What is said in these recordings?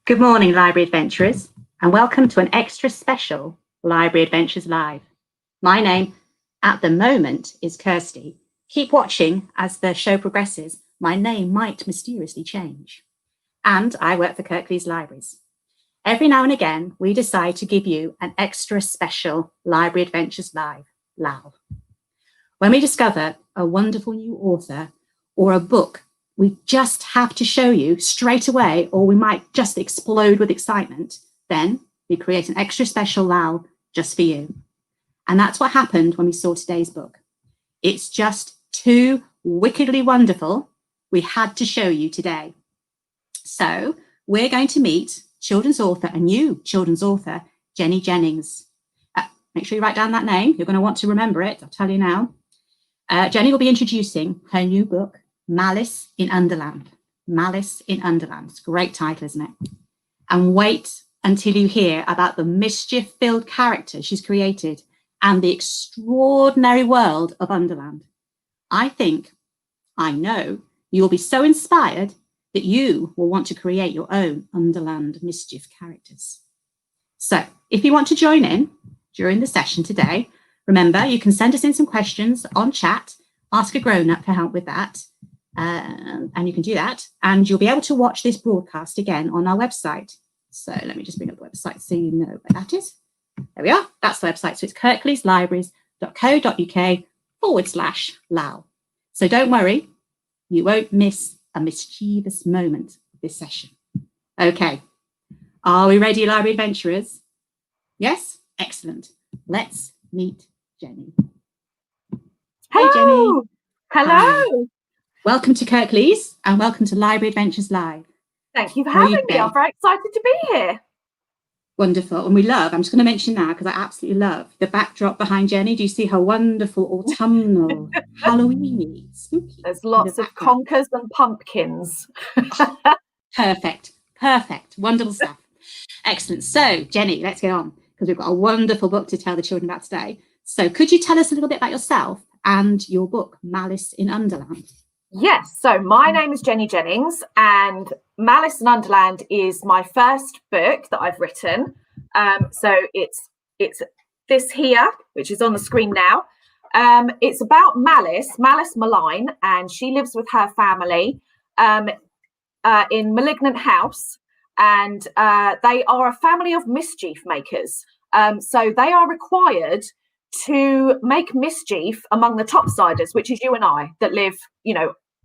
Good morning, Library Adventurers, and welcome to an extra special Library Adventures Live. My name, at the moment, is Kirsty. Keep watching as the show progresses. My name might mysteriously change. And I work for Kirklees Libraries. Every now and again, we decide to give you an extra special Library Adventures Live, LAL. When we discover a wonderful new author or a book we just have to show you straight away, or we might just explode with excitement, then we create an extra special LAL just for you. And that's what happened when we saw today's book. It's just too wickedly wonderful. We had to show you today. So we're going to meet a new children's author, Jenni Jennings. Make sure you write down that name. You're going to want to remember it. I'll tell you now. Jenni will be introducing her new book, Malice in Underland. Malice in Underland. It's a great title, isn't it? And wait until you hear about the mischief-filled character she's created and the extraordinary world of Underland. I know, you'll be so inspired that you will want to create your own Underland mischief characters. So if you want to join in during the session today, remember, you can send us in some questions on chat, ask a grown-up for help with that. And you can do that, and you'll be able to watch this broadcast again on our website. So let me just bring up the website so you know where that is. There we are. That's the website. So it's kirkleeslibraries.co.uk/LAL. So don't worry, you won't miss a mischievous moment of this session. Okay. Are we ready, library adventurers? Yes? Excellent. Let's meet Jenni. Hello. Hey, Jenni. Hello. Hi. Welcome to Kirklees and welcome to Library Adventures Live. Thank you for having me. I'm very excited to be here. Wonderful. And I'm just going to mention now, because I absolutely love the backdrop behind Jenni. Do you see her wonderful autumnal, Halloween-y, spooky? There's lots of conkers and pumpkins. Perfect. Wonderful stuff. Excellent. So, Jenni, let's get on, because we've got a wonderful book to tell the children about today. So could you tell us a little bit about yourself and your book, Malice in Underland? Yes, so my name is Jenni Jennings, and Malice in Underland is my first book that I've written. So it's this here, which is on the screen now. It's about Malice Malign, and she lives with her family in Malignant House, and they are a family of mischief makers. So they are required to make mischief among the Topsiders, which is you and I that live,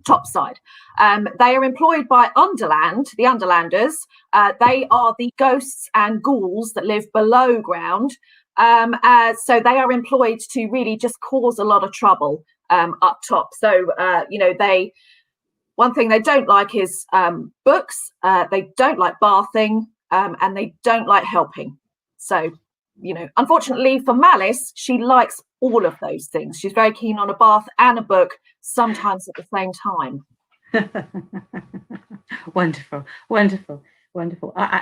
Topside. They are employed by Underland, the Underlanders. They are the ghosts and ghouls that live below ground. So they are employed to really just cause a lot of trouble up top. So, one thing they don't like is books. They don't like bathing, and they don't like helping. So, unfortunately for Malice, she likes all of those things. She's very keen on a bath and a book, sometimes at the same time. Wonderful.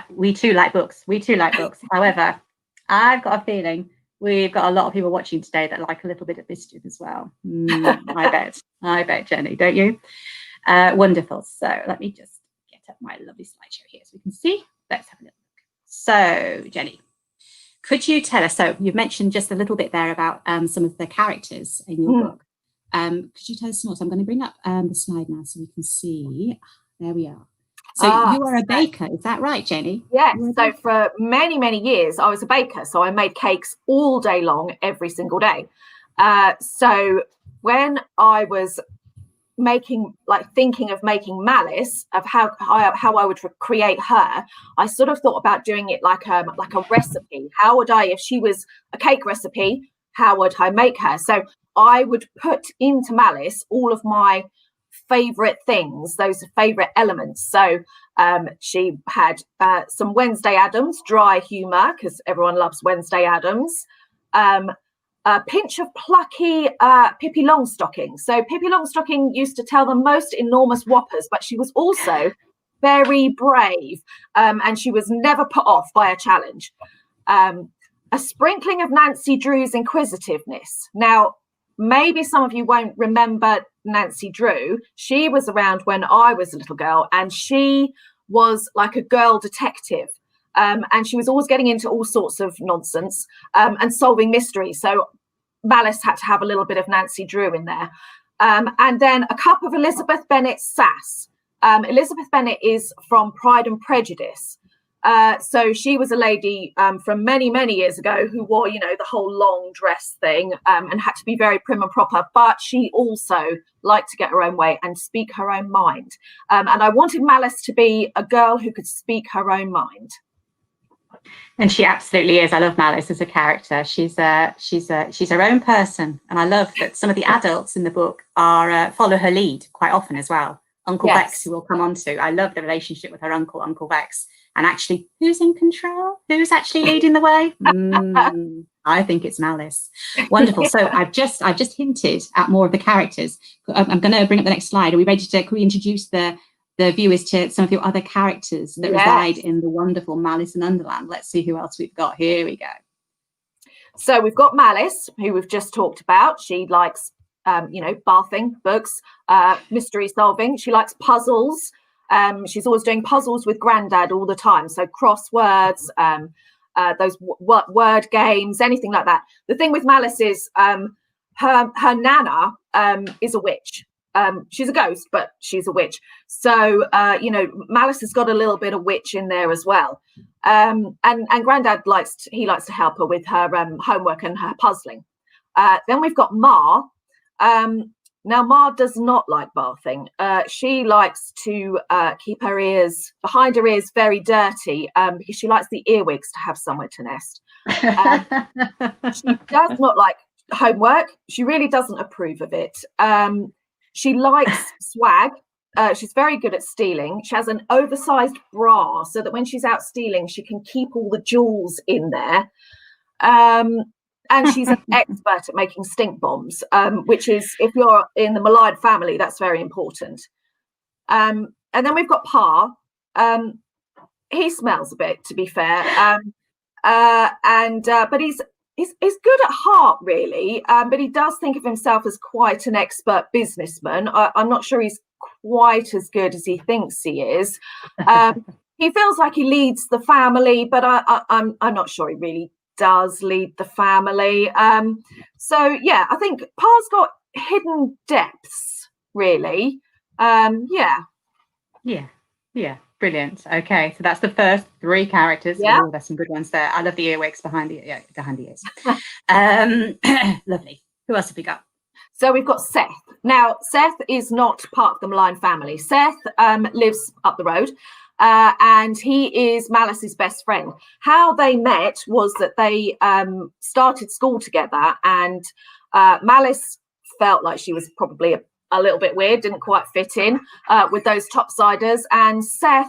We too like books. However, I've got a feeling we've got a lot of people watching today that like a little bit of mischief as well. I bet, Jenni, don't you? Wonderful. So let me just get up my lovely slideshow here so we can see. Let's have a little look. So, Jenni, could you tell us, so you've mentioned just a little bit there about some of the characters in your book. Could you tell us more? So I'm going to bring up the slide now so we can see. There we are. So you are a baker, is that right, Jenni? Yes, so for many, many years, I was a baker. So I made cakes all day long, every single day. So when I was thinking of making Malice, of how I would create her, I sort of thought about doing it like a recipe. How would I, if she was a cake recipe, how would I make her? So I would put into Malice all of my favorite things, those favorite elements. So she had some Wednesday Addams, dry humor, because everyone loves Wednesday Addams. A pinch of plucky Pippi Longstocking. So Pippi Longstocking used to tell the most enormous whoppers, but she was also very brave, and she was never put off by a challenge. A sprinkling of Nancy Drew's inquisitiveness. Now, maybe some of you won't remember Nancy Drew. She was around when I was a little girl, and she was like a girl detective. And she was always getting into all sorts of nonsense and solving mysteries. So Malice had to have a little bit of Nancy Drew in there. And then a cup of Elizabeth Bennet sass. Elizabeth Bennet is from Pride and Prejudice. So she was a lady from many, many years ago who wore, you know, the whole long dress thing and had to be very prim and proper. But she also liked to get her own way and speak her own mind. And I wanted Malice to be a girl who could speak her own mind. And she absolutely is. I love Malice as a character. She's her own person, and I love that some of the adults in the book are follow her lead quite often as well. Uncle Vex, who we'll come on to. I love the relationship with her uncle, Uncle Vex, and actually, who's in control? Who's actually leading the way? I think it's Malice. Wonderful. So I've just hinted at more of the characters. I'm going to bring up the next slide. Are we ready to? Can we introduce the viewers to some of your other characters that reside in the wonderful Malice and Underland? Let's see who else we've got. Here we go. So we've got Malice, who we've just talked about. She likes, you know, bathing, books, mystery solving. She likes puzzles. She's always doing puzzles with Grandad all the time. So crosswords, those word games, anything like that. The thing with Malice is her nana is a witch. She's a ghost, but she's a witch. So, you know, Malice has got a little bit of witch in there as well. And Grandad likes to help her with her homework and her puzzling. Then we've got Ma. Now, Ma does not like bathing. She likes to keep her ears behind her ears very dirty because she likes the earwigs to have somewhere to nest. She does not like homework. She really doesn't approve of it. She likes swag. She's very good at stealing. She has an oversized bra so that when she's out stealing, she can keep all the jewels in there. And she's an expert at making stink bombs, which is, if you're in the Malign family, that's very important. And then we've got Pa. He smells a bit, to be fair. But he's good at heart, really. But he does think of himself as quite an expert businessman. I'm not sure he's quite as good as he thinks he is. He feels like he leads the family, but I'm not sure he really does lead the family. So yeah, I think Pa's got hidden depths, really. Yeah, Brilliant. Okay, so that's the first three characters. Yeah. There's some good ones there. I love the earwigs behind the ears. Lovely. Who else have we got? So we've got Seth. Now, Seth is not part of the Malign family. Seth lives up the road. And he is Malice's best friend. How they met was that they started school together, and Malice felt like she was probably a little bit weird, didn't quite fit in with those Topsiders. And Seth,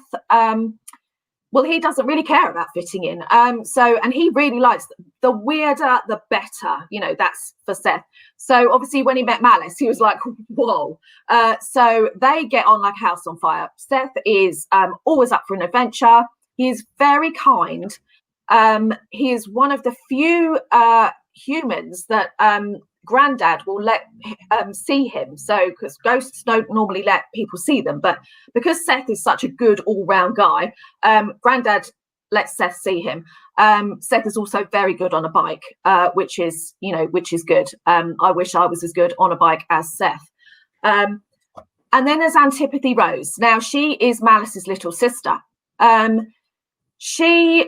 well, he doesn't really care about fitting in. And he really likes the weirder, the better. You know, that's for Seth. So obviously when he met Malice, he was like, whoa. So they get on like a house on fire. Seth is always up for an adventure. He is very kind. He is one of the few humans that Grandad will let see him. So because ghosts don't normally let people see them, but because Seth is such a good all-round guy, Grandad lets Seth see him. Seth is also very good on a bike, which is good. I wish I was as good on a bike as Seth. And then there's Antipathy Rose. Now she is Malice's little sister. She's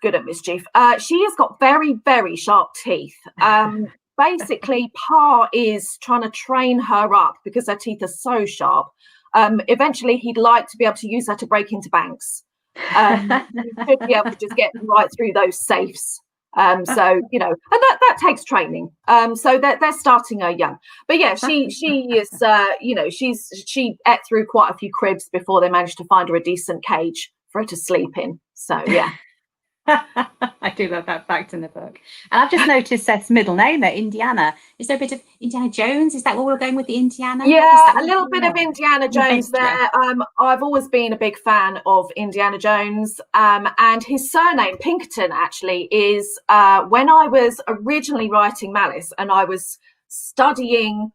good at mischief. She has got very, very sharp teeth. Basically, Pa is trying to train her up because her teeth are so sharp. Eventually, he'd like to be able to use her to break into banks. He should be able to just get right through those safes. And that takes training. So they're starting her young. But yeah, she is, she ate through quite a few cribs before they managed to find her a decent cage for her to sleep in. So yeah. I do love that fact in the book. And I've just noticed Seth's middle name there, Indiana. Is there a bit of Indiana Jones? Is that what we're going with, the Indiana? Yeah, a little bit of Indiana Jones there. I've always been a big fan of Indiana Jones. And his surname, Pinkerton, actually is when I was originally writing Malice and I was studying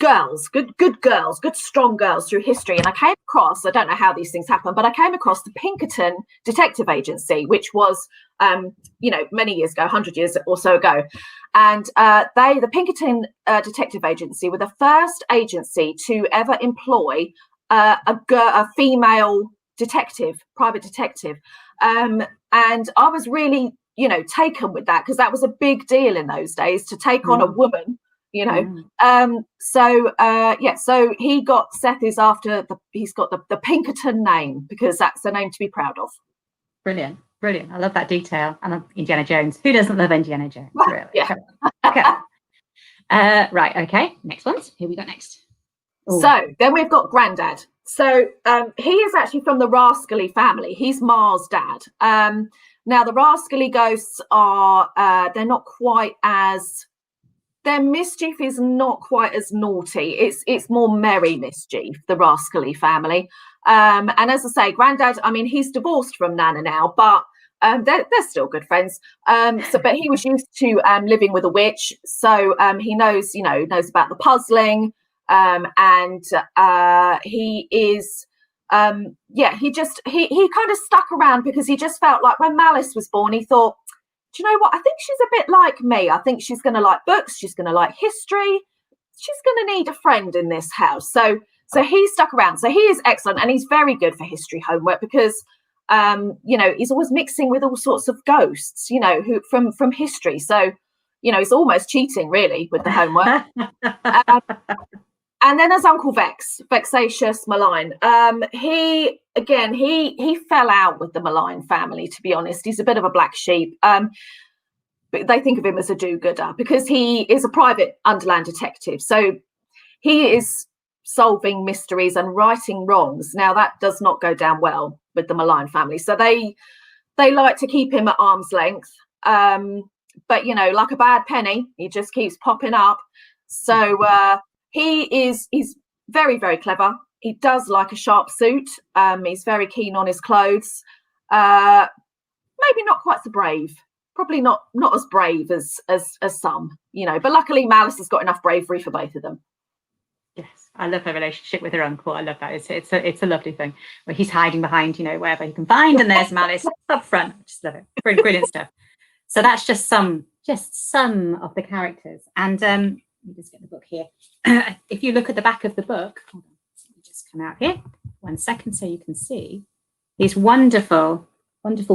good girls, good strong girls through history. And I came across, I don't know how these things happen, but I came across the Pinkerton Detective Agency, which was, many years ago, 100 years or so ago. And the Pinkerton Detective Agency were the first agency to ever employ a female detective, private detective. And I was really, taken with that, because that was a big deal in those days to take on a woman. So he got, Seth is after he's got the Pinkerton name, because that's a name to be proud of. Brilliant. I love that detail. I love Indiana Jones. Who doesn't love Indiana Jones? Really? Yeah. Okay. Right. Okay. Next ones. Who we got next? Ooh. So then we've got Grandad. So he is actually from the Rascally family. He's Mar's dad. Now the Rascally ghosts are they're not quite as, their mischief is not quite as naughty. It's more merry mischief, the Rascally family. And as I say, Grandad, I mean, he's divorced from Nana now, but they're still good friends. But he was used to living with a witch, so he knows about the puzzling, and he is. He kind of stuck around because he just felt like when Malice was born, he thought, do you know what? I think she's a bit like me. I think she's going to like books. She's going to like history. She's going to need a friend in this house. So he stuck around. So he is excellent, and he's very good for history homework because, he's always mixing with all sorts of ghosts, who from history. So, he's almost cheating really with the homework. And then there's Uncle Vex, Vexatious Malign. He fell out with the Malign family, to be honest. He's a bit of a black sheep. But they think of him as a do-gooder because he is a private Underland detective. So he is solving mysteries and righting wrongs. Now, that does not go down well with the Malign family. So they like to keep him at arm's length. But, like a bad penny, he just keeps popping up. So... he's very, very clever. He does like a sharp suit. He's very keen on his clothes. Maybe not quite so brave. Probably not as brave as some, But luckily, Malice has got enough bravery for both of them. Yes, I love her relationship with her uncle. I love that. It's a lovely thing where he's hiding behind, wherever he can find, and there's Malice up front. I just love it. Brilliant stuff. So that's just some of the characters, and let me just get the book here. If you look at the back of the book, hold on, let me just come out here 1 second so you can see these wonderful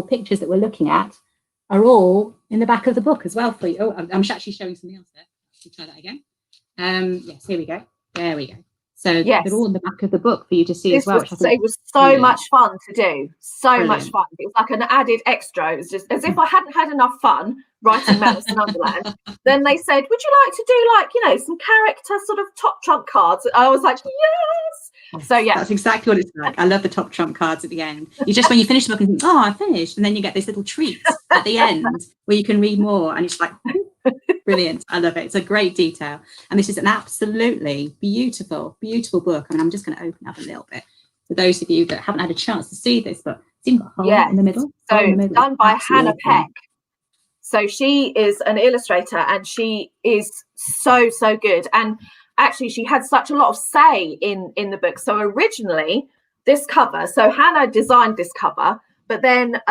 pictures that we're looking at are all in the back of the book as well for you. Oh, I'm actually showing something else there. Let's try that again. Yes, here we go. There we go. So yes, they're all in the back of the book for you to see as well. It was so much fun to do. Much fun. It was like an added extra. It was just as if I hadn't had enough fun writing Malice and Underland. Then they said, would you like to do some character sort of top trump cards? I was like, yes. So yeah. That's exactly what it's like. I love the top trump cards at the end. You just, when you finish the book and think, oh, I finished. And then you get this little treat at the end where you can read more. And it's like, brilliant. I love it. It's a great detail. And this is an absolutely beautiful book. I mean, I'm just going to open up a little bit for those of you that haven't had a chance to see this, but it's even got a hole in the middle. So done by Hannah Peck. So she is an illustrator and she is so good. And actually she had such a lot of say in the book. So originally this cover, so Hannah designed this cover, but then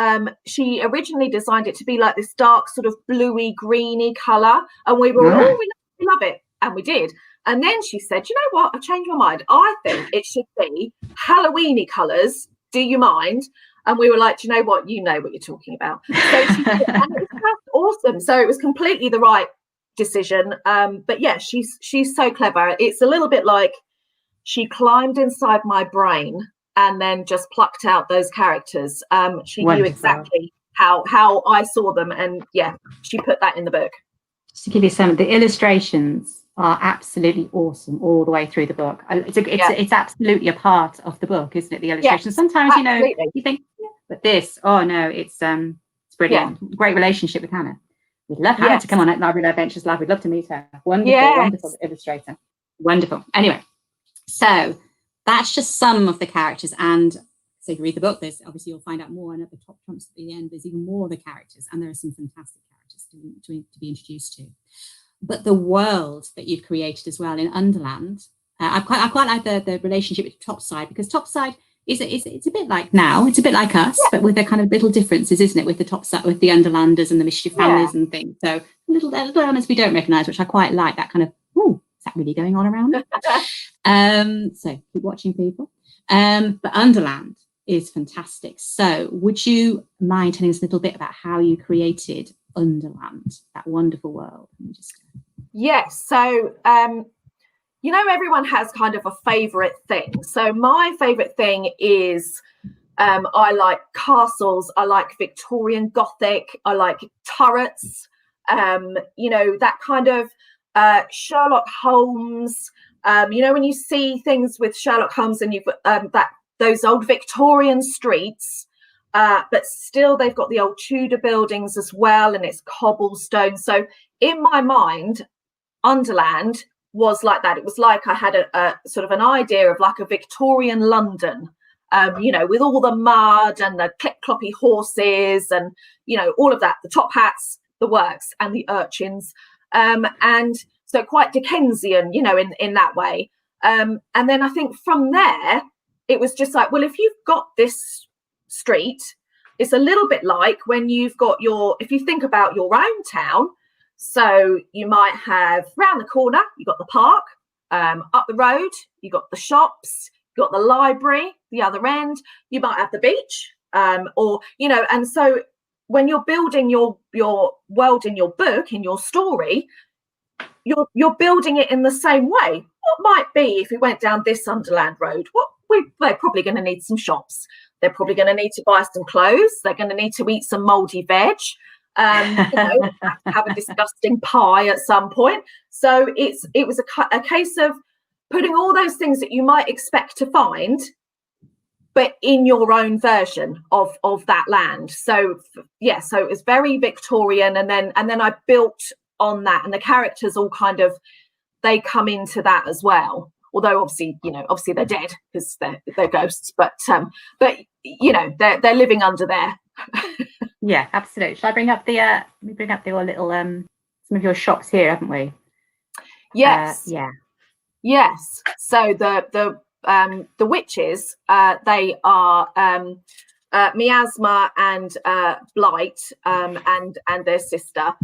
she originally designed it to be like this dark sort of bluey greeny colour, and we were we love it, and we did. And then she said, you know what, I've changed my mind. I think it should be Halloweeny colours. Do you mind? And we were like, do you know what you're talking about. So she did, and it was just awesome. So it was completely the right decision. But yeah, she's so clever. It's a little bit like she climbed inside my brain and then just plucked out those characters. She knew exactly how I saw them, and yeah, she put that in the book. Just to give you some, the illustrations are absolutely awesome all the way through the book. It's absolutely a part of the book, isn't it? The illustrations. Yes, sometimes absolutely. You think, but this, oh no, it's brilliant. Yeah. Great relationship with Hannah. We'd love Hannah to come on at Library Adventures Live. We'd love to meet her. Wonderful illustrator. Wonderful. Anyway, so that's just some of the characters, and so if you read the book, there's obviously you'll find out more, and at the top trumps at the end there's even more of the characters, and there are some fantastic characters to be introduced to. but the world that you've created as well in Underland. I quite like the relationship with Topside, because Topside it's a bit like now, it's a bit like us, but with the kind of little differences, isn't it? With the Topside, with the Underlanders and the mischief families and things. So little elements we don't recognise, which I quite like. That kind of, oh, is that really going on around? So keep watching, people. But Underland is fantastic. So would you mind telling us a little bit about how you created Underland, that wonderful world? Yes. So everyone has kind of a favourite thing. So my favourite thing is I like castles, I like Victorian Gothic, I like turrets, that kind of Sherlock Holmes. When you see things with Sherlock Holmes and you've those old Victorian streets, but still they've got the old Tudor buildings as well, and it's cobblestone. So in my mind, Underland was like that. It was like I had a sort of an idea of like a Victorian London, with all the mud and the clip-cloppy horses and, all of that, the top hats, the works, and the urchins. And so quite Dickensian, in that way. And then I think from there, it was just like, well, if you've got this street, it's a little bit like when you've got if you think about your own town. So you might have round the corner, you've got the park, up the road, you've got the shops, you've got the library, the other end, you might have the beach, and so when you're building your world in your book, in your story, you're building it in the same way. What might be if we went down this Underland road? They're probably going to need some shops. They're probably going to need to buy some clothes. They're going to need to eat some mouldy veg. Have a disgusting pie at some point. So it was a case of putting all those things that you might expect to find, but in your own version of that land. So so it was very Victorian, and then I built on that, and the characters all kind of, they come into that as well. Although obviously they're dead because they're ghosts, but they're living under there. Yeah, absolutely. Shall I bring up the little some of your shops here, haven't we? Yes. Yes. So the witches, they are Miasma and Blight, and their sister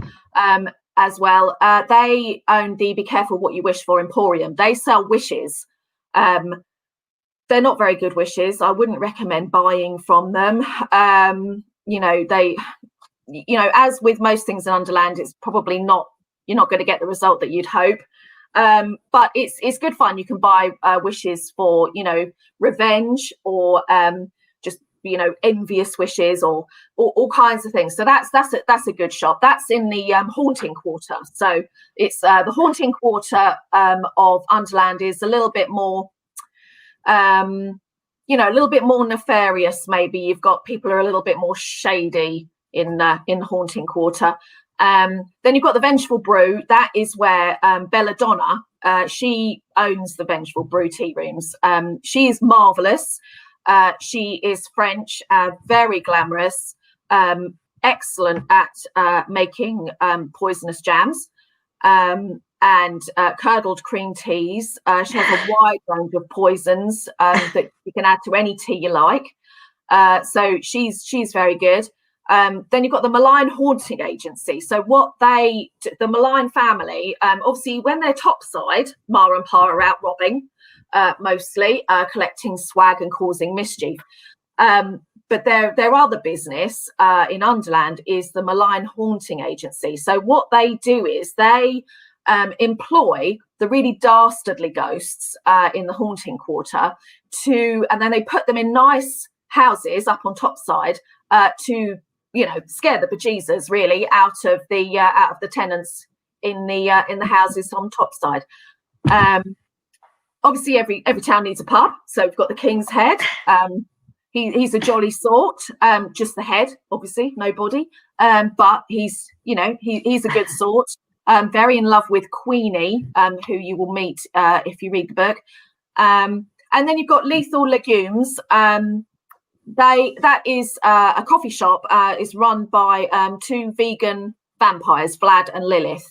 as well. They own the Be Careful What You Wish For Emporium. They sell wishes. They're not very good wishes. I wouldn't recommend buying from them. They, as with most things in Underland, it's probably you're not going to get the result that you'd hope. But it's good fun. You can buy wishes for, revenge, or just, envious wishes, or all kinds of things. So that's a good shop. That's in the haunting quarter. So it's the haunting quarter of Underland is a little bit more, a little bit more nefarious. Maybe you've got people who are a little bit more shady in the haunting quarter. Then you've got the Vengeful Brew. That is where Belladonna, she owns the Vengeful Brew tea rooms. She is marvelous. She is French, very glamorous, excellent at making poisonous jams and curdled cream teas. She has a wide range of poisons that you can add to any tea you like. So she's very good. Then you've got the Malign Haunting Agency. So the Malign family, obviously when they're Topside, Ma and Pa are out robbing, mostly collecting swag and causing mischief. But their other business in Underland is the Malign Haunting Agency. So what they do is they employ the really dastardly ghosts in the haunting quarter and then they put them in nice houses up on Topside to scare the bejesus really out of the tenants in the houses on Topside. Obviously every town needs a pub, so we've got the King's Head. He's a jolly sort, just the head, obviously, no body, but he's a good sort. Very in love with Queenie, who you will meet if you read the book. And then you've got Lethal Legumes. That is a coffee shop. Is run by two vegan vampires, Vlad and Lilith.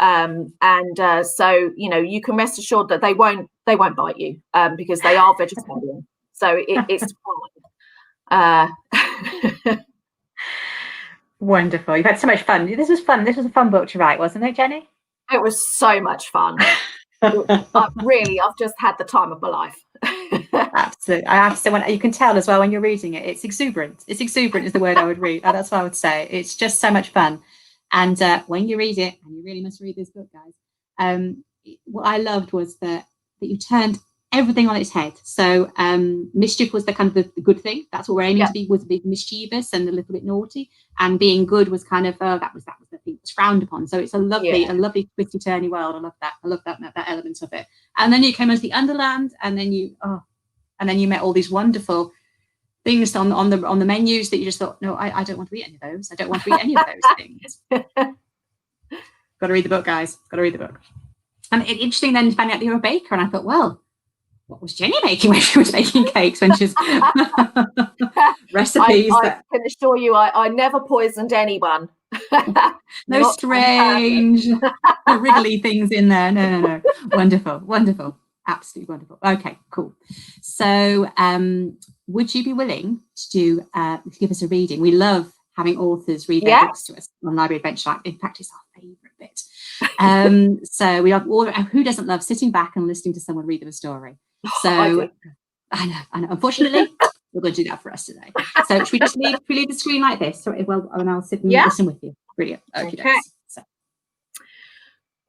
So you can rest assured that they won't bite you because they are vegetarian. So it's fine. Wonderful. You've had so much fun. This was fun. This was a fun book to write, wasn't it, Jenny? It was so much fun. I've just had the time of my life. Absolutely. I have to say, you can tell as well when you're reading it, it's exuberant. It's exuberant is the word I would read. That's what I would say. It's just so much fun. And when you read it, and you really must read this book, guys, what I loved was that you turned everything on its head. So mischief was the kind of the good thing. That's what we're aiming to be, was be mischievous and a little bit naughty. And being good was kind of that was the thing that was frowned upon. So it's a lovely twisty turny world. I love that element of it. And then you came into the Underland, and then you met all these wonderful things on the menus that you just thought, no, I don't want to eat any of those. I don't want to eat any of those things. Got to read the book, guys. Got to read the book. And it's interesting then to find out that you're a baker. And I thought, well, what was Jenny making when she was making cakes? When she's recipes. I can assure you, I never poisoned anyone. No strange wriggly things in there. No. Wonderful. Absolutely wonderful. Okay, cool. So would you be willing to give us a reading? We love having authors read their books to us on Library Adventure. In fact, it's our favourite bit. So we have who doesn't love sitting back and listening to someone read them a story? So I know. Unfortunately, we're going to do that for us today. So should we just leave the screen like this? And I'll sit and listen with you. Brilliant. Okay.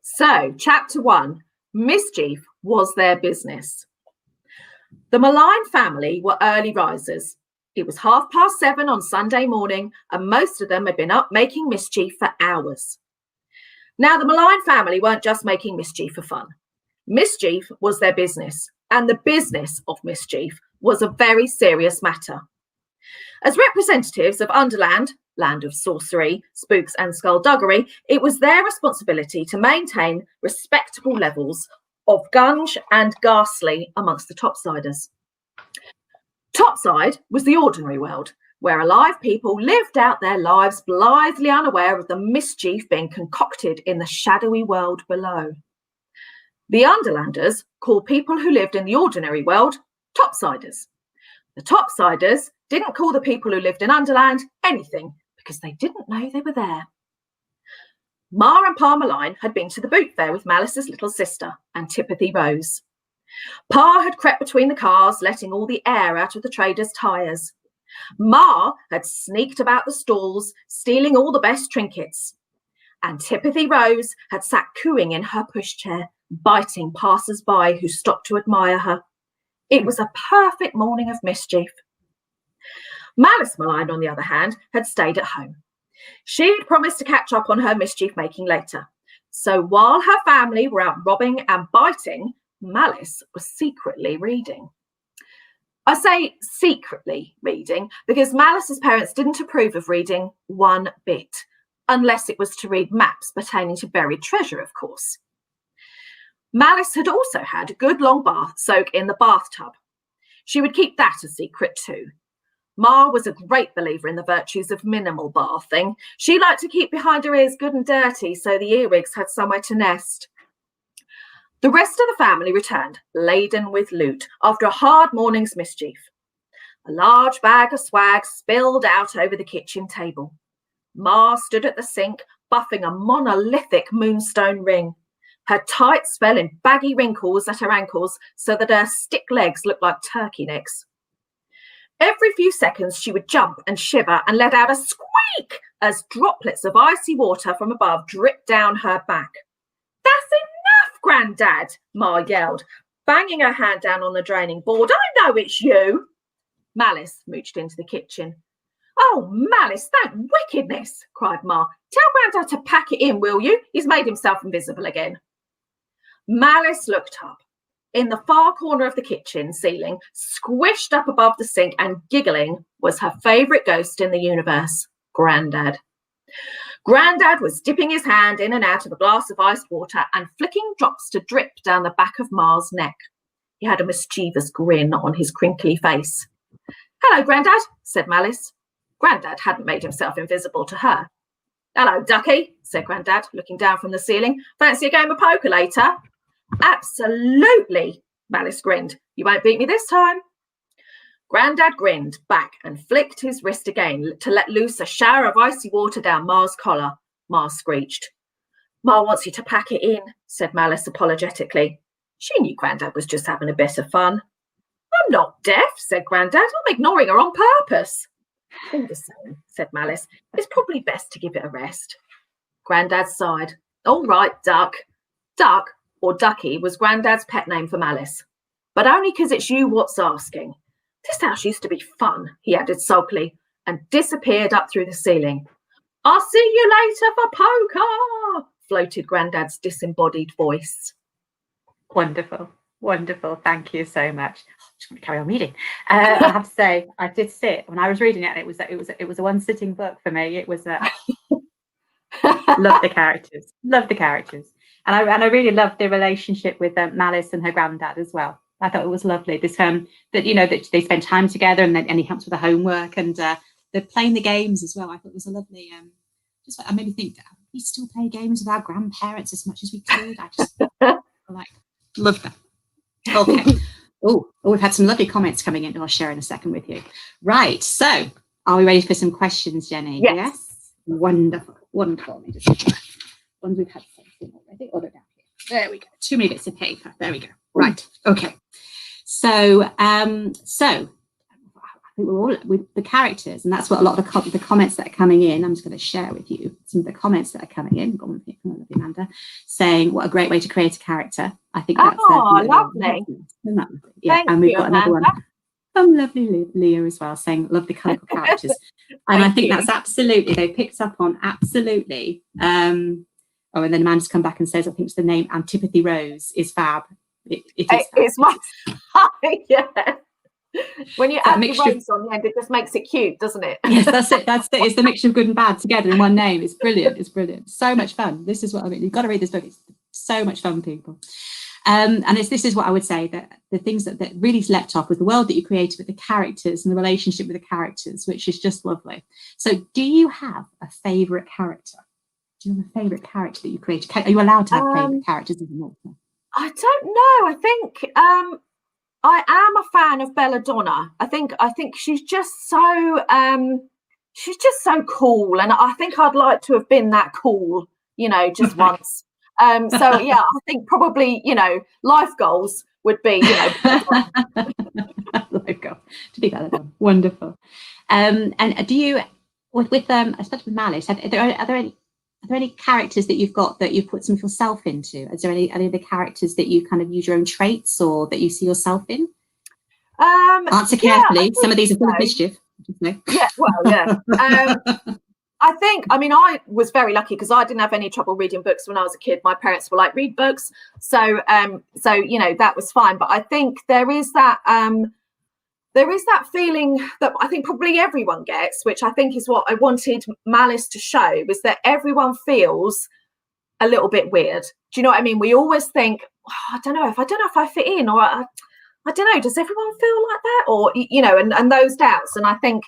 So chapter 1, mischief was their business. The Malign family were early risers. It was 7:30 on Sunday morning, and most of them had been up making mischief for hours. Now, the Malign family weren't just making mischief for fun. Mischief was their business, and the business of mischief was a very serious matter. As representatives of Underland, land of sorcery, spooks and skulduggery, it was their responsibility to maintain respectable levels of gunge and ghastly amongst the Topsiders. Topside was the ordinary world, where alive people lived out their lives blithely unaware of the mischief being concocted in the shadowy world below. The Underlanders called people who lived in the ordinary world Topsiders. The Topsiders didn't call the people who lived in Underland anything because they didn't know they were there. Ma and Pa Malign had been to the boot fair with Malice's little sister, Antipathy Rose. Pa had crept between the cars, letting all the air out of the traders' tyres. Ma had sneaked about the stalls, stealing all the best trinkets. Antipathy Rose had sat cooing in her pushchair, biting passers-by who stopped to admire her. It was a perfect morning of mischief. Malice Malign, on the other hand, had stayed at home. She had promised to catch up on her mischief-making later. So while her family were out robbing and biting, Malice was secretly reading. I say secretly reading because Malice's parents didn't approve of reading one bit, unless it was to read maps pertaining to buried treasure, of course. Malice had also had a good long bath soak in the bathtub. She would keep that a secret too. Ma was a great believer in the virtues of minimal bathing. She liked to keep behind her ears good and dirty so the earwigs had somewhere to nest. The rest of the family returned, laden with loot, after a hard morning's mischief. A large bag of swag spilled out over the kitchen table. Ma stood at the sink, buffing a monolithic moonstone ring. Her tights fell in baggy wrinkles at her ankles so that her stick legs looked like turkey necks. Every few seconds she would jump and shiver and let out a squeak as droplets of icy water from above dripped down her back. "That's enough, Grandad," Ma yelled, banging her hand down on the draining board. "I know it's you." Malice mooched into the kitchen. "Oh, Malice, that wickedness," cried Ma. "Tell Grandad to pack it in, will you? He's made himself invisible again." Malice looked up. In the far corner of the kitchen ceiling, squished up above the sink and giggling, was her favourite ghost in the universe, Grandad. Grandad was dipping his hand in and out of a glass of iced water and flicking drops to drip down the back of Ma's neck. He had a mischievous grin on his crinkly face. "Hello, Grandad," said Malice. Grandad hadn't made himself invisible to her. Hello, Ducky, said Grandad, looking down from the ceiling. Fancy a game of poker later? Absolutely, Malice grinned. You won't beat me this time. Grandad grinned back and flicked his wrist again to let loose a shower of icy water down Ma's collar. Ma screeched. Ma wants you to pack it in, said Malice apologetically. She knew Grandad was just having a bit of fun. I'm not deaf, said Grandad. I'm ignoring her on purpose. All the same, said Malice. It's probably best to give it a rest. Grandad sighed. All right, Duck. Duck, or Ducky, was Grandad's pet name for Malice. But only because it's you what's asking. This house used to be fun, he added sulkily, and disappeared up through the ceiling. I'll see you later for poker, floated Grandad's disembodied voice. Wonderful. Wonderful. Thank you so much. I'm just going to carry on reading. I have to say, I did sit when I was reading it. It was a one sitting book for me. It was love the characters, and I really loved the relationship with Malice and her granddad as well. I thought it was lovely. This that that they spend time together, and he helps with the homework, and they're playing the games as well. I thought it was a lovely. I made me think, we still play games with our grandparents as much as we could. I just love that. Okay. We've had some lovely comments coming in. I'll share in a second with you. Right. So, are we ready for some questions, Jenny? Yes. Wonderful. Let me just ones we've had something already. Oh, they're down here. There we go. Too many bits of paper. There we go. Right. Okay. So, I think we're all with the characters, and that's what a lot of the comments that are coming in. I'm just going to share with you some of the comments that are coming in. Go on with you, Amanda, saying what a great way to create a character. I think that's lovely. Isn't that lovely? Yeah, and we've got another one from lovely Leah as well, saying love the colourful characters, and I think that's absolutely they picked up on absolutely. And then Amanda's come back and says I think it's the name Antipathy Rose is fab. It is. It's my yeah. When you add the rose on the end, it just makes it cute, doesn't it? Yes, that's it. It's the mixture of good and bad together in one name. It's brilliant. So much fun. This is what I mean. You've got to read this book. It's so much fun, people. And this is what I would say, that the things that really leapt off with the world that you created, with the characters and the relationship with the characters, which is just lovely. So do you have a favourite character? Do you have a favourite character that you created? Are you allowed to have favourite characters as an author? I don't know. I think I am a fan of Belladonna. I think she's just so cool, and I think I'd like to have been that cool, just once. So yeah, I think probably life goals would be life goal to be Belladonna. Wonderful. And do you especially with Malice? Are there any characters that you've got that you've put some of yourself into? Is there any of the characters that you kind of use your own traits or that you see yourself in? Answer carefully. Some of these are full of mischief. Yeah, well, yeah. I was very lucky because I didn't have any trouble reading books when I was a kid. My parents were like, read books. So that was fine. But I think there is that feeling that I think probably everyone gets, which I think is what I wanted Malice to show, was that everyone feels a little bit weird. Do you know what I mean? We always think, I don't know if I fit in, or I don't know, does everyone feel like that? Or, and those doubts. And I think,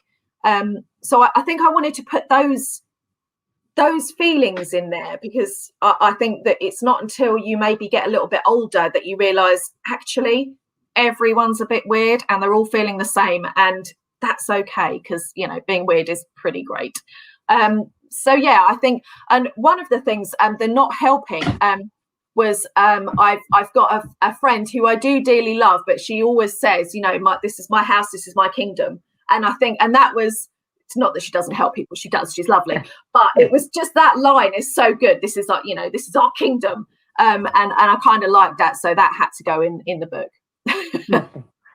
so I think I wanted to put those feelings in there, because I think that it's not until you maybe get a little bit older that you realise, actually, everyone's a bit weird and they're all feeling the same, and that's okay, because being weird is pretty great. So yeah, I think, and one of the things they're not helping was I've got a friend who I do dearly love, but she always says, this is my house, this is my kingdom. And I think, and that was, it's not that she doesn't help people, she does, she's lovely, but it was just, that line is so good. This is this is our kingdom. And I kind of like that, so that had to go in the book.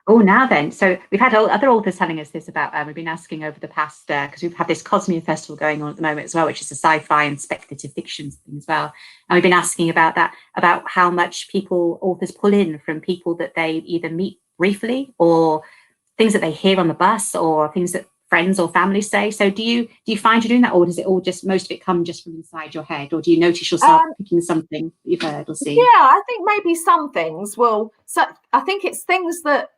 Oh, now then, so we've had other authors telling us this about, we've been asking over the past, because we've had this Cosmere Festival going on at the moment as well, which is a sci-fi and speculative fiction thing as well. And we've been asking about that, about how much authors pull in from people that they either meet briefly, or things that they hear on the bus, or things that friends or family say. So do you find you're doing that, or does it all just, most of it come just from inside your head, or do you notice yourself picking something that you've heard or seen? Yeah, I think maybe some things will, so I think it's things that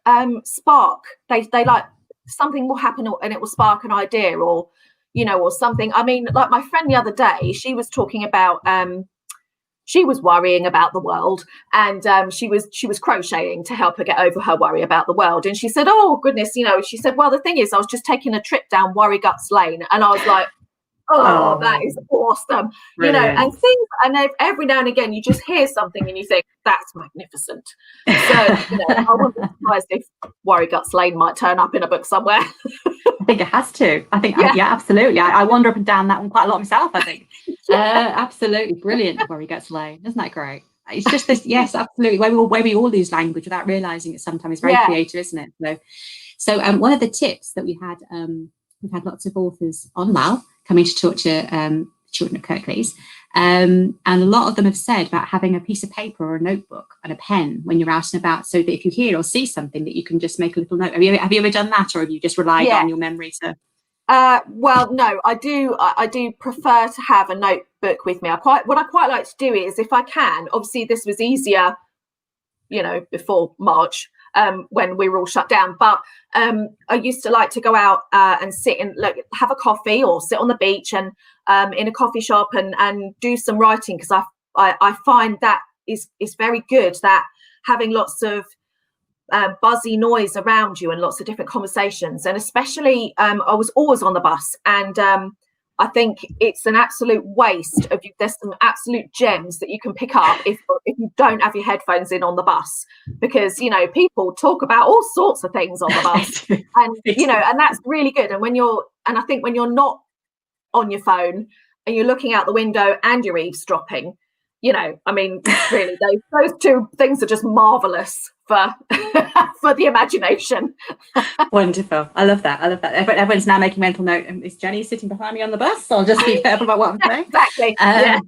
spark, they like, something will happen and it will spark an idea, or or something. I mean, like my friend the other day, she was talking about she was worrying about the world, and she was crocheting to help her get over her worry about the world. And she said, oh goodness, she said, well, the thing is, I was just taking a trip down Worry Guts Lane, and I was like, oh, that is awesome. Brilliant. And things, and every now and again you just hear something and you think, that's magnificent. So I wouldn't be surprised if Worry Guts Lane might turn up in a book somewhere. I think it has to. I think, yeah, absolutely. I wander up and down that one quite a lot myself, I think. Absolutely brilliant, Worry Guts Lane. Isn't that great? It's just this, yes, absolutely. Where we all lose language without realising it sometimes. It's very creative, isn't it? So one of the tips that we had, we've had lots of authors on Mal coming to talk to children at Kirklees. And a lot of them have said about having a piece of paper or a notebook and a pen when you're out and about, so that if you hear or see something that you can just make a little note. Have you ever done that, or have you just relied on your memory to? Well, no, I do prefer to have a notebook with me. What I quite like to do is, if I can, obviously this was easier, before March, when we were all shut down, but I used to like to go out and sit and have a coffee or sit on the beach and in a coffee shop and do some writing, because I find that is very good, that having lots of buzzy noise around you and lots of different conversations. And especially I was always on the bus, and I think it's an absolute waste of you. There's some absolute gems that you can pick up if you don't have your headphones in on the bus, because people talk about all sorts of things on the bus, and and that's really good. And I think when you're not on your phone and you're looking out the window and you're eavesdropping, I mean, really, those two things are just marvelous for for the imagination. Wonderful. I love that. Everyone's now making mental note. Is Jenny sitting behind me on the bus? I'll just be careful about what I'm saying. Exactly.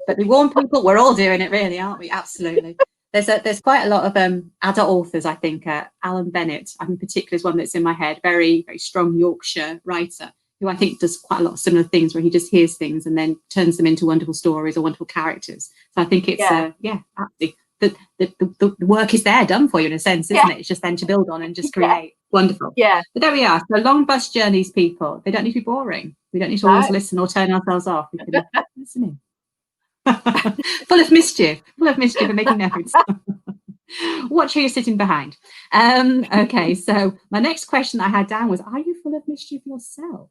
But we warn people, we're all doing it, really, aren't we? Absolutely. There's quite a lot of adult authors, I think. Alan Bennett, in particular, is one that's in my head. Very, very strong Yorkshire writer, who I think does quite a lot of similar things, where he just hears things and then turns them into wonderful stories or wonderful characters. So I think it's absolutely. The work is there, done for you in a sense, isn't it? It's just then to build on and just create. Wonderful. Yeah. But there we are. So long bus journeys, people, they don't need to be boring. We don't need to always listen or turn ourselves off. We can listen in. Full of mischief and making notes. Watch who you're sitting behind. Okay, so my next question I had down was, are you full of mischief yourself?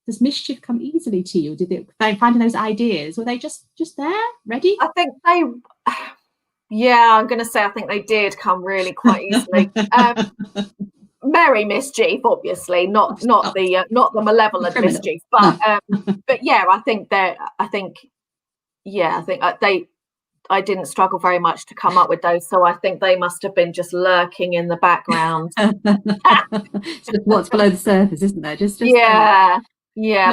Does mischief come easily to you? Did it finding those ideas? Were they just there, ready? I think I'm going to say I think they did come really quite easily. Merry mischief, obviously, not the malevolent mischief, but yeah, I didn't struggle very much to come up with those, so I think they must have been just lurking in the background. Just what's below the surface, isn't there? Just yeah.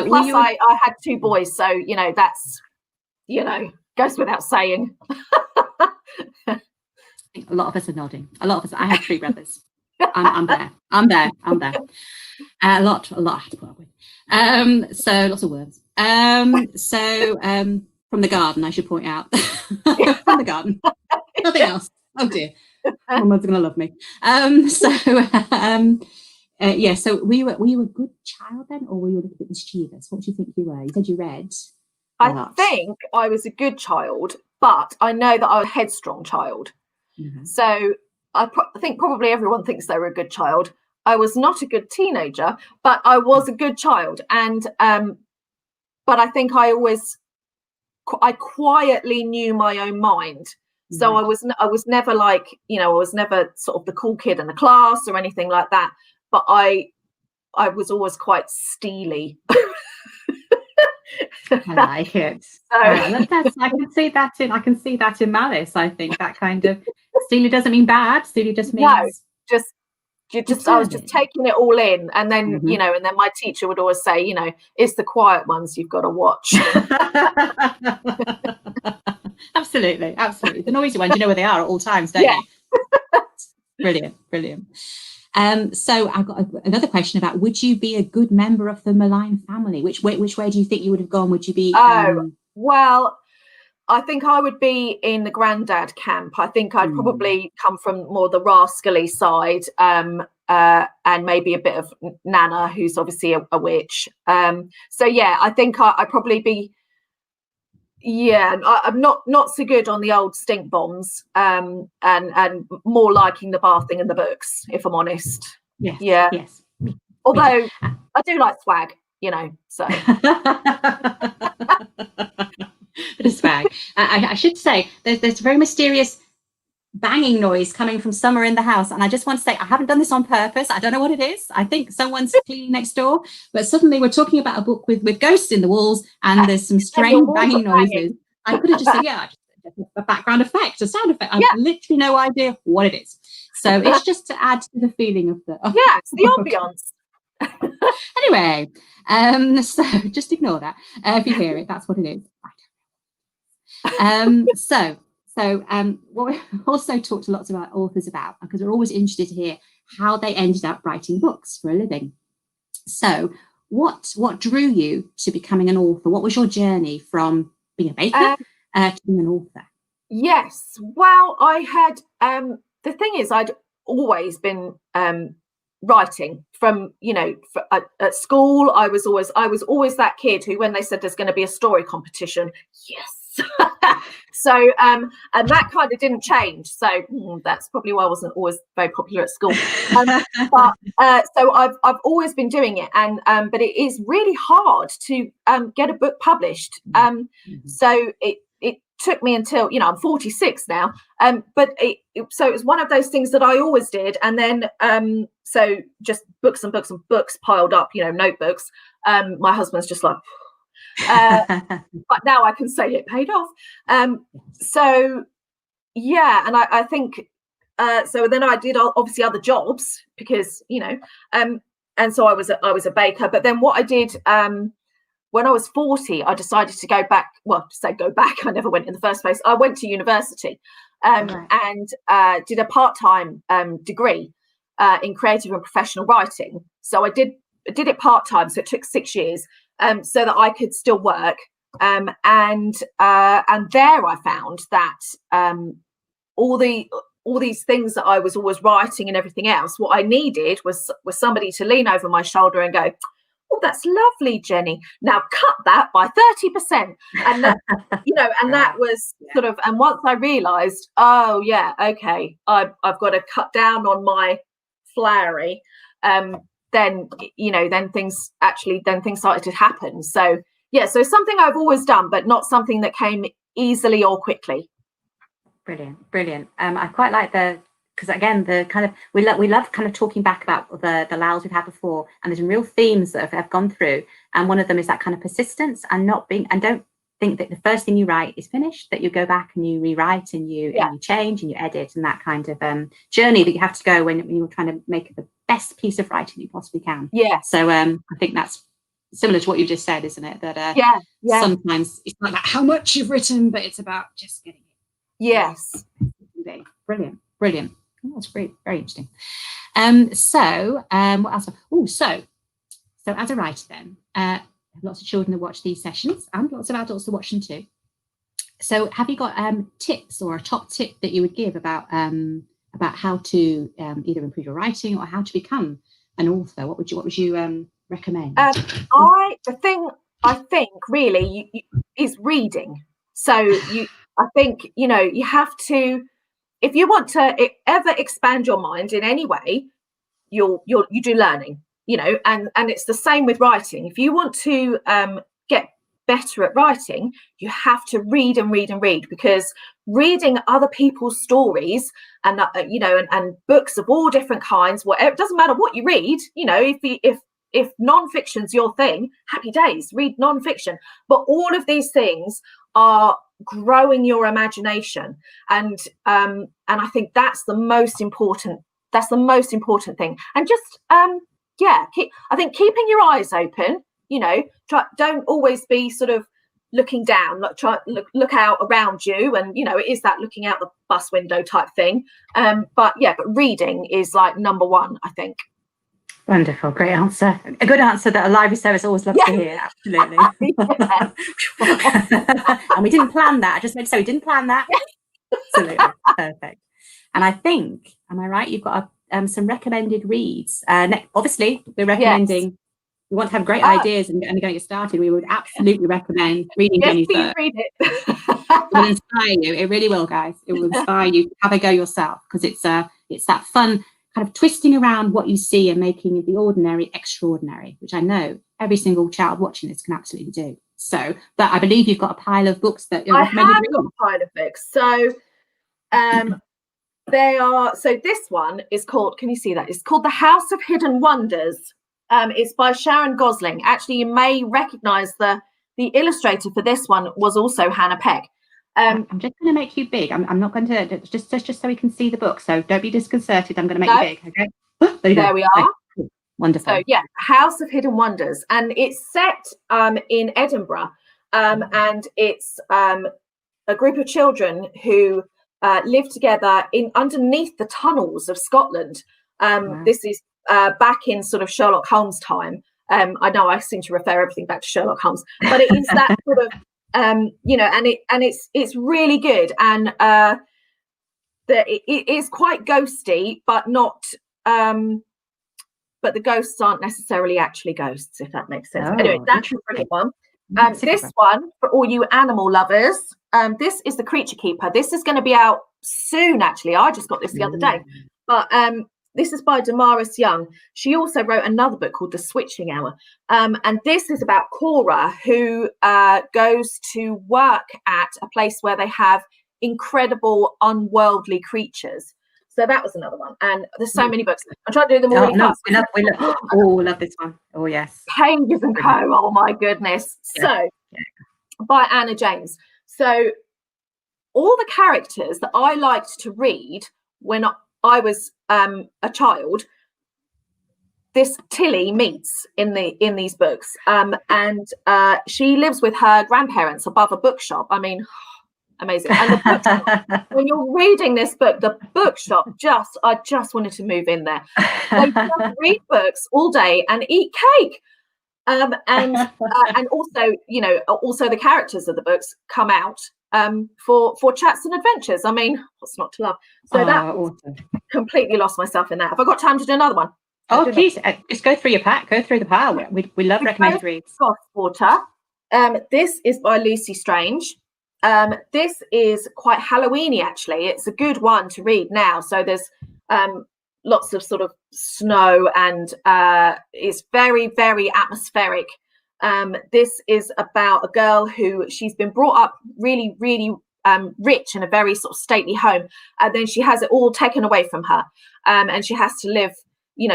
Plus, I had two boys, so that's goes without saying. I think a lot of us are nodding. I had three brothers. I'm there. A lot I had to put up with. So lots of words. From the garden, I should point out. From the garden. Nothing else. Oh dear. My mother's gonna love me. So were you a good child then, or were you a little bit mischievous? What do you think you were? You said you read. I think I was a good child, but I know that I was a headstrong child. Mm-hmm. So I think probably everyone thinks they were a good child. I was not a good teenager, but I was a good child. And but I think I quietly knew my own mind. So I was never like, I was never sort of the cool kid in the class or anything like that. But I was always quite steely. I like it. I can see that in Malice. I think that kind of steely doesn't mean bad. Steely just means I was just taking it all in, and then and then my teacher would always say, it's the quiet ones you've got to watch. Absolutely. The noisy ones, you know where they are at all times, don't you? Brilliant. So I've got another question about, would you be a good member of the Malign family? Which way do you think you would have gone? Would you be? Well, I think I would be in the Grandad camp. I think I'd probably come from more the rascally side, and maybe a bit of Nana, who's obviously a witch. So yeah, I think I'd probably be. Yeah, I'm not so good on the old stink bombs, and more liking the bathing and the books, if I'm honest. Yes. Yeah. Yes. Although I do like swag, so. Bit of swag. I should say there's a very mysterious banging noise coming from somewhere in the house, and I just want to say I haven't done this on purpose. I don't know what it is. I think someone's cleaning next door, but suddenly we're talking about a book with ghosts in the walls, and there's some strange banging noises. I could have just said, just a background effect, a sound effect. I've literally no idea what it is. So it's just to add to the feeling of the it's the ambience. Anyway, so just ignore that. If you hear it, that's what it is. What we also talked to lots of our authors about, because we're always interested to hear how they ended up writing books for a living. So what drew you to becoming an author? What was your journey from being a baker to being an author? Yes, well, I had the thing is, I'd always been writing from, at school. I was always that kid who, when they said there's going to be a story competition, yes. So and that kind of didn't change, so that's probably why I wasn't always very popular at school. So I've always been doing it, and but it is really hard to get a book published. So it took me until, I'm 46 now, but so it was one of those things that I always did, and then so just books and books and books piled up, notebooks. My husband's just like, but now I can say it paid off. So yeah, and I think so then I did obviously other jobs, because and so I was a baker. But then what I did when I was 40, I decided to go back. Well, to say go back, I never went in the first place. I went to university and did a part-time degree in creative and professional writing. So I did it part-time, so it took 6 years. So that I could still work, and there I found that all these things that I was always writing and everything else, what I needed was somebody to lean over my shoulder and go, "Oh, that's lovely, Jenny. Now cut that by 30%." And that, and that was sort of. And once I realised, oh yeah, okay, I've got to cut down on my flowery. Then things started to happen. So so something I've always done, but not something that came easily or quickly. Brilliant. I quite like because again, the kind of we love kind of talking back about the Lals we've had before, and there's some real themes that have gone through, and one of them is that kind of persistence and don't think that the first thing you write is finished, that you go back and you rewrite and you change and you edit, and that kind of journey that you have to go when you're trying to make the best piece of writing you possibly can. So I think that's similar to what you just said, isn't it? That sometimes it's not about how much you've written, but it's about just getting it. Yes. Brilliant. Oh, that's great. Very interesting. What else? So as a writer then, I have lots of children that watch these sessions, and lots of adults that watch them too. So have you got tips or a top tip that you would give about how to either improve your writing or how to become an author? What would you recommend? The thing I think really is reading. So I think you have to, if you want to ever expand your mind in any way, you do learning. And it's the same with writing. If you want to get better at writing, you have to read and read and read, because reading other people's stories and and books of all different kinds, whatever, it doesn't matter what you read. If non-fiction's your thing, happy days, read non-fiction. But all of these things are growing your imagination, and I think that's the most important. That's the most important thing. And just I think keeping your eyes open. Don't always be sort of looking down. Look out around you, and it is that looking out the bus window type thing. But reading is like number one, I think. Wonderful, great answer. A good answer that a library service always loves to hear. Absolutely. And we didn't plan that. I just meant to say we didn't plan that. Absolutely perfect. And I think, am I right? You've got some recommended reads. Obviously, we're recommending. Yes. We want to have great ideas and going to get started. We would absolutely recommend reading Jenni's book. Read it. It will inspire you. It really will, guys. It will inspire you to have a go yourself, because it's that fun kind of twisting around what you see and making the ordinary extraordinary, which I know every single child watching this can absolutely do. So, but I believe you've got a pile of books that you're recommended. I have got a pile of books. So, they are. So this one is called. Can you see that? It's called The House of Hidden Wonders. It's by Sharon Gosling. Actually, you may recognise the illustrator for this one was also Hannah Peck. I'm just going to make you big. I'm not going to just so we can see the book. So don't be disconcerted. I'm going to make you big. Okay. There we are. Okay. Wonderful. So yeah, House of Hidden Wonders, and it's set in Edinburgh, and it's a group of children who live together underneath the tunnels of Scotland. Wow. This is back in sort of Sherlock Holmes time. I know I seem to refer everything back to Sherlock Holmes, but it is that sort of and it's really good, and it is quite ghosty, but not but the ghosts aren't necessarily actually ghosts, if that makes sense. Anyway, that's a brilliant one. This one, for all you animal lovers, this is The Creature Keeper. This is going to be out soon, actually. I just got this the other day, but this is by Damaris Young. She also wrote another book called The Switching Hour. And this is about Cora, who goes to work at a place where they have incredible unworldly creatures. So that was another one. And there's so many books. I'm trying to do them all really fast. We love this one. Oh, yes. Pages and Co. Oh, my goodness. Yeah. So, by Anna James. So all the characters that I liked to read when I was a child, this Tilly meets in these books, and she lives with her grandparents above a bookshop. I mean, amazing. And the bookshop, when you're reading this book, the bookshop I just wanted to move in there. They just read books all day and eat cake. And also, also the characters of the books come out for chats and adventures. I mean, what's not to love? So awesome. Completely lost myself in that. Have I got time to do another one? Oh, please, just go through your pack. Go through the pile. We love recommended reads. Water. This is by Lucy Strange. This is quite Halloweeny, actually. It's a good one to read now. So there's lots of sort of snow, and it's very, very atmospheric. This is about a girl who she's been brought up really, really rich in a very sort of stately home, and then she has it all taken away from her, and she has to live,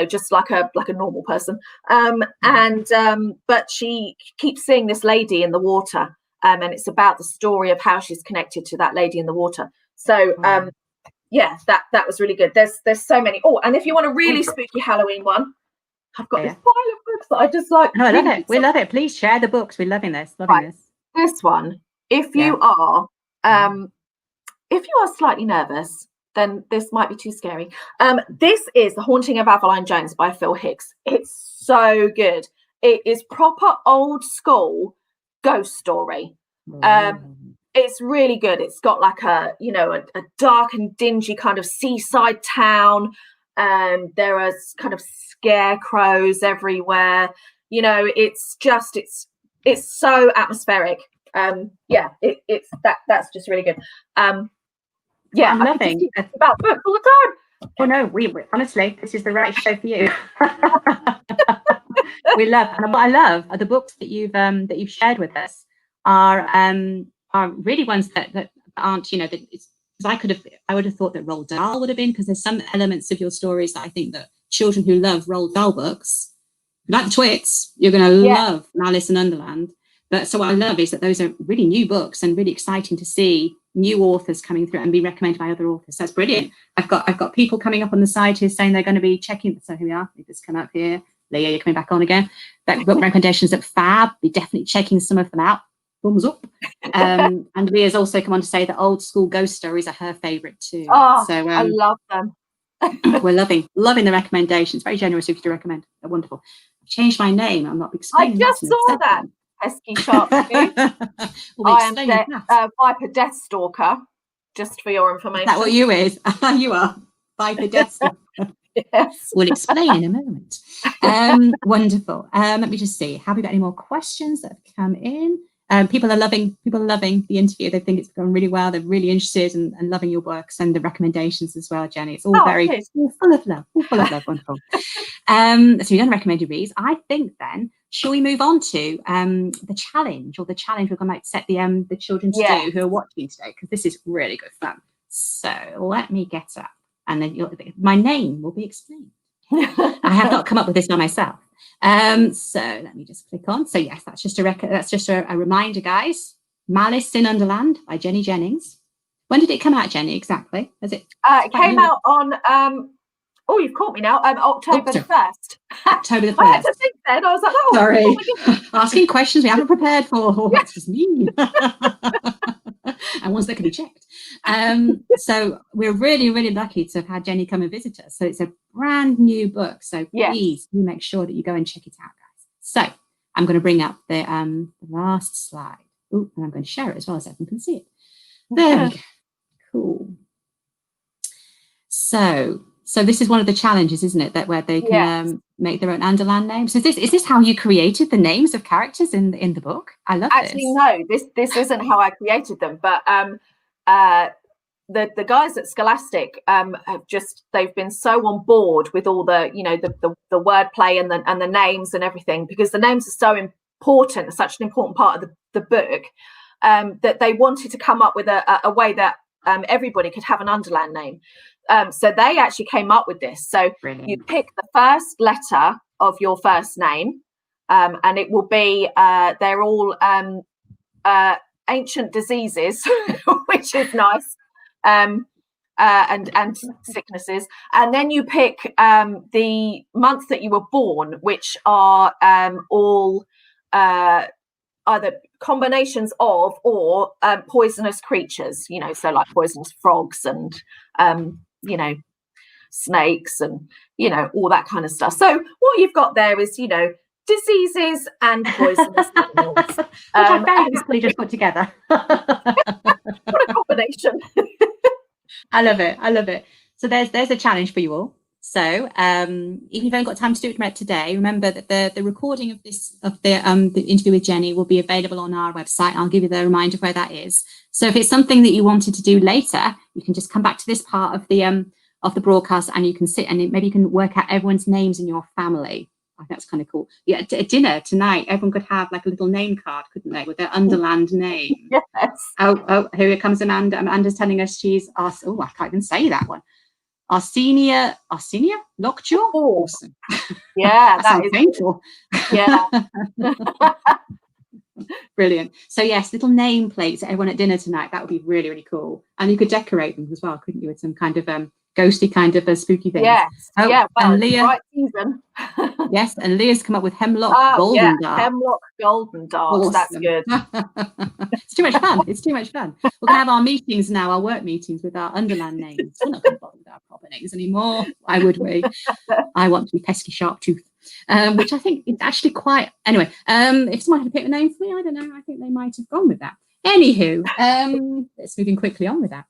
just like a normal person. But she keeps seeing this lady in the water, and it's about the story of how she's connected to that lady in the water. So that was really good. There's so many. Oh, and if you want a really spooky Halloween one, I've got this pile of books that I just like. No, I love it. We love it. Please share the books. We're loving this. This one, if you are slightly nervous, then this might be too scary. This is The Haunting of Avalon Jones by Phil Hicks. It's so good. It is proper old school ghost story. It's really good. It's got like a dark and dingy kind of seaside town. There are kind of scarecrows everywhere. It's so atmospheric. That's just really good. I'm loving about books all the time. Oh no, we honestly, this is the right show for you. We love, and what I love are the books that you've shared with us are really ones that aren't, I would have thought that Roald Dahl would have been, because there's some elements of your stories that I think that children who love Roald Dahl books, like the Twits, you're going to love Malice and Underland. But so what I love is that those are really new books and really exciting to see new authors coming through and be recommended by other authors. That's brilliant. I've got people coming up on the side here saying they're going to be checking. So here we are. Let me just come up here. Leah, you're coming back on again. That book recommendations at Fab. Be definitely checking some of them out. Thumbs up. And Leah's also come on to say that old school ghost stories are her favourite too. Oh, so I love them. We're loving the recommendations. Very generous of you to recommend. wonderful. I've changed my name. I'm not explaining. I just saw that, pesky sharp tooth. I am Viper Death Stalker, just for your information. Is that what you is? You are Viper Death Stalker. Yes. We'll explain in a moment. Wonderful. Let me just see. Have we got any more questions that have come in? People are loving the interview. They think it's gone really well. They're really interested and loving your works and the recommendations as well, Jenny. It's all all full of love. All full of love. Wonderful. So we've done recommended reads. I think then, shall we move on to the challenge we're going to set the children to do who are watching today, because this is really good fun. So let me get up, and then my name will be explained. I have not come up with this by myself. So let me just click on. So yes, that's just a reminder, guys. Malice in Underland by Jenni Jennings. When did it come out, Jenny? Exactly? It came out on oh, you've caught me now. October the 1st. October the 1st. I had to think then. I was like, oh, sorry. Asking questions we haven't prepared for. Oh, that's just mean. And ones that can be checked. So we're really, really lucky to have had Jenny come and visit us. So it's a brand new book. So please do make sure that you go and check it out, guys. So I'm going to bring up the last slide. Oh, and I'm going to share it as well so everyone can see it. There we go. Cool. So this is one of the challenges, isn't it? That where they can make their own Underland names. So is this how you created the names of characters in the book? I love Actually, no, this isn't how I created them, but the guys at Scholastic they've been so on board with all the the wordplay and the names and everything, because the names are so important, such an important part of the book, that they wanted to come up with a way that everybody could have an Underland name. So they actually came up with this. So brilliant. You pick the first letter of your first name, and it will be they're all ancient diseases, which is nice, and sicknesses. And then you pick the month that you were born, which are all either combinations of or poisonous creatures, so like poisonous frogs and snakes and all that kind of stuff. So what you've got there is diseases and poisonous animals, which I very easily just put together. What a combination. I love it. So there's a challenge for you all. So even if you haven't got time to do it today, remember that the recording of the interview with Jenny will be available on our website. I'll give you the reminder of where that is. So if it's something that you wanted to do later, you can just come back to this part of the broadcast, and you can sit and maybe you can work out everyone's names in your family. I think that's kind of cool. Yeah, at dinner tonight, everyone could have like a little name card, couldn't they, with their Underland name? Yes. Oh, here comes Amanda. Amanda's telling us she's I can't even say that one. Arsenia Lockjaw. Awesome. Yeah, that is painful. Yeah. Brilliant. So yes, little name plates at everyone at dinner tonight. That would be really, really cool. And you could decorate them as well, couldn't you, with some kind of ghosty kind of a spooky thing. Yes. Oh, yeah. Well, and Leah. Right season. Yes, and Leah's come up with Hemlock Golden Dark. Hemlock Golden Dark. Awesome. That's good. It's too much fun. We're gonna have our meetings now, our work meetings with our Underland names. We're not going to bother with our proper names anymore. Why would we? I want to be pesky sharp tooth. Which I think is actually quite anyway. If someone had picked a name for me, I don't know. I think they might have gone with that. Anywho, let's moving quickly on with that.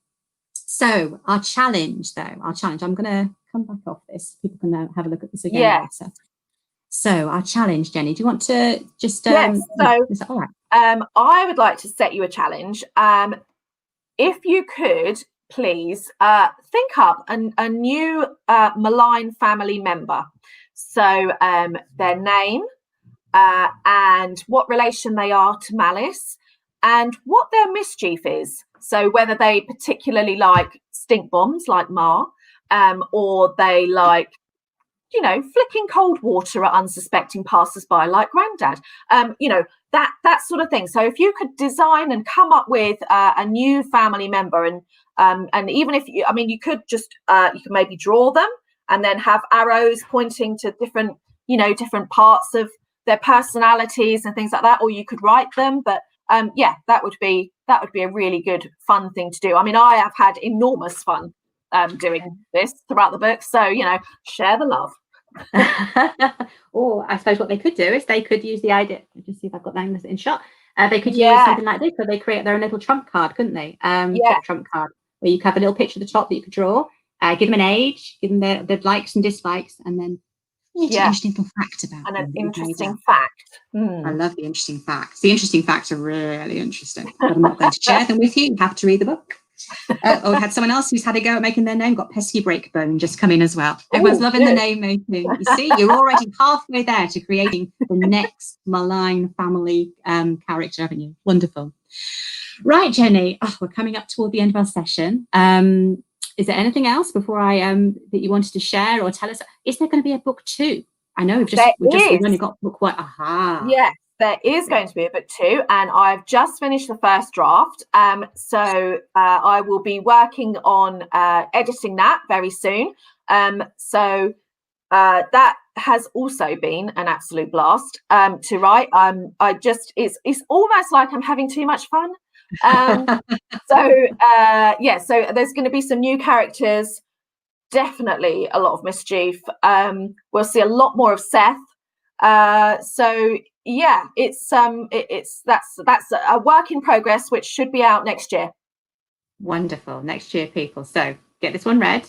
So our challenge. I'm going to come back off this. People can have a look at this again later. So our challenge, Jenny. Do you want to just? Yes. So is that all right? I would like to set you a challenge. If you could, please think up a new malign family member. So their name and what relation they are to Malice and what their mischief is. So whether they particularly like stink bombs like Ma, or they like, flicking cold water at unsuspecting passers-by like Grandad, that sort of thing. So if you could design and come up with a new family member, and even if you could just you could maybe draw them and then have arrows pointing to different parts of their personalities and things like that, or you could write them. But that would be a really good fun thing to do. I have had enormous fun doing this throughout the book, so share the love. Or I suppose what they could do is they could use the idea. Just see if I've got that in shot. They could use something like this, so they create their own little trump card, couldn't they? Trump card, where you have a little picture at the top that you could draw. Give them an age, give them the likes and dislikes, and then an interesting little fact about and them. an interesting fact. I love the interesting facts. The interesting facts are really interesting, but I'm not going to share them with you. You have to read the book. We've had someone else who's had a go at making their name, got Pesky Breakbone just come in as well. Everyone's loving the name making. You see, you're already halfway there to creating the next Malign family character, haven't you? Wonderful. Right, Jenny, we're coming up toward the end of our session. Is there anything else before I that you wanted to share or tell us? Is there going to be a book 2? I know we've only got book 1. Yes, there is going to be a book 2, and I've just finished the first draft. So I will be working on editing that very soon. So that has also been an absolute blast to write. It's almost like I'm having too much fun. So there's going to be some new characters. Definitely a lot of mischief. We'll see a lot more of Seth. That's a work in progress, which should be out next year. Wonderful. Next year, people. So get this one read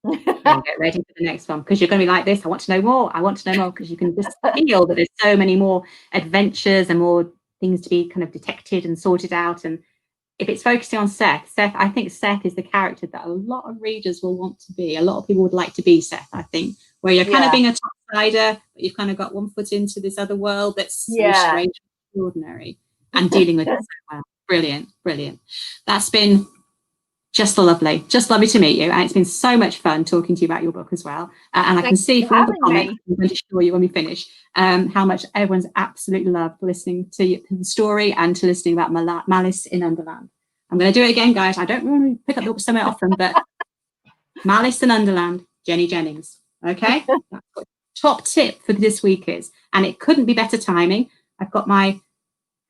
and get ready for the next one, because you're going to be like this. I want to know more, because you can just feel that there's so many more adventures and more things to be kind of detected and sorted out. And if it's focusing on Seth, I think Seth is the character that a lot of readers will want to be. A lot of people would like to be Seth, I think, where you're kind of being a topsider, but you've kind of got one foot into this other world that's so strange and extraordinary, and dealing with it so well. Brilliant. That's been just lovely to meet you, and it's been so much fun talking to you about your book as well. And I can see from all the comments, I'm going to show you when we finish, how much everyone's absolutely loved listening to the story and to listening about Malice in Underland. I'm going to do it again, guys. I don't really pick up the book somewhere often, but Malice in Underland, Jenni Jennings. Okay, that's what top tip for this week is, and it couldn't be better timing. I've got my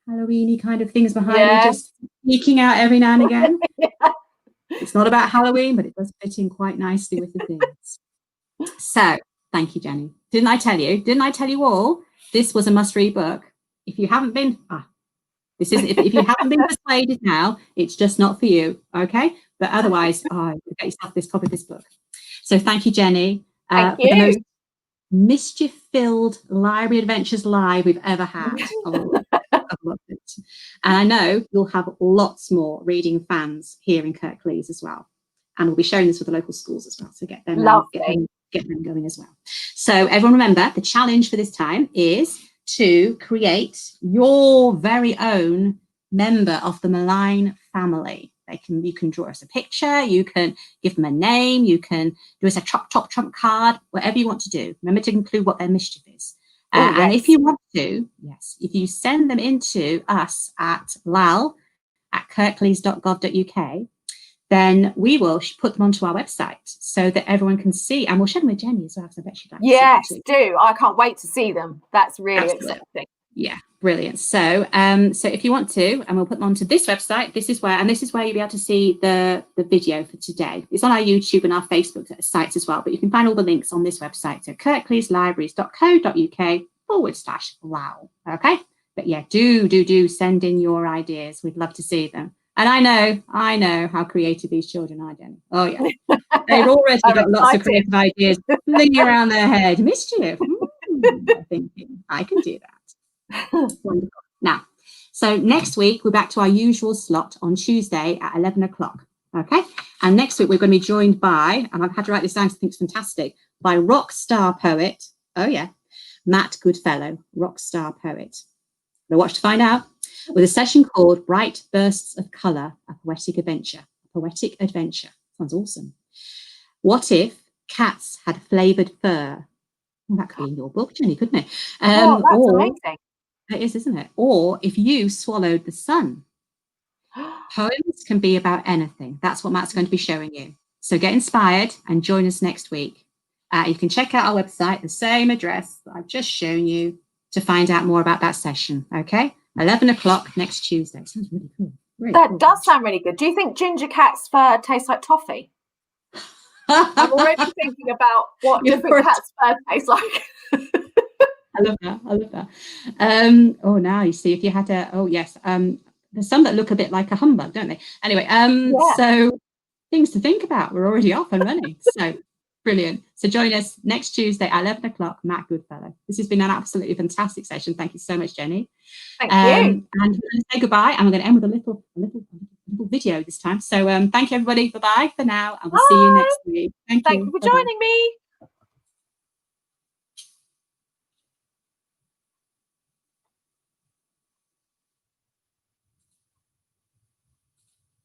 Halloween-y kind of things behind me, just sneaking out every now and again. It's not about Halloween, but it does fit in quite nicely with the things. So thank you, Jenny. Didn't I tell you all this was a must-read book? If you haven't been, this isn't. If you haven't been persuaded now, it's just not for you, okay? But otherwise, get yourself this copy of this book. So thank you, Jenny, for the most mischief-filled library adventures live we've ever had. I've loved it. And I know you'll have lots more reading fans here in Kirklees as well. And we'll be sharing this with the local schools as well. So get them going as well. So everyone remember, the challenge for this time is to create your very own member of the Malign family. You can draw us a picture, you can give them a name, you can do us a top trump card, whatever you want to do. Remember to include what their mischief is. And if you want to, if you send them into us at lal@kirklees.gov.uk, then we will put them onto our website so that everyone can see, and we'll share them with Jenny as well, because I bet she'd like to see them too. Do. I can't wait to see them. That's really exciting. Yeah, brilliant. So so if you want to, and we'll put them onto this website, this is where you'll be able to see the video for today. It's on our YouTube and our Facebook sites as well, but you can find all the links on this website. So kirkleeslibraries.co.uk/LAL. Okay. But yeah, do send in your ideas. We'd love to see them. And I know how creative these children are, Jenny. Oh yeah. They've already got lots of creative ideas flinging around their head. Mischief. I'm thinking I can do that. Wonderful. Now, so next week we're back to our usual slot on Tuesday at 11 o'clock. Okay. And next week we're going to be joined by, and I've had to write this down because I think it's fantastic, by rock star poet. Oh yeah. Matt Goodfellow, rock star poet. Now watch to find out, with a session called Bright Bursts of Colour, a Poetic Adventure. Sounds awesome. What if cats had flavoured fur? Well, that could be in your book, Jenny, couldn't it? That's amazing. It is, isn't it? Or if you swallowed the sun. Poems can be about anything. That's what Matt's going to be showing you. So get inspired and join us next week. You can check out our website, the same address that I've just shown you, to find out more about that session. Okay, 11 o'clock next Tuesday. Sounds really cool. That does sound really good. Do you think ginger cat's fur tastes like toffee? I'm already thinking about what different cats' fur tastes like. I love that. I love that. Oh, now you see if you had a. Oh, yes. There's some that look a bit like a humbug, don't they? Anyway, so things to think about. We're already off and running. So brilliant. So join us next Tuesday at 11 o'clock, Matt Goodfellow. This has been an absolutely fantastic session. Thank you so much, Jenny. Thank you. And we're going to say goodbye, and we're going to end with a little video this time. So thank you, everybody. Bye-bye for now, and we'll see you next week. Thank you for joining me.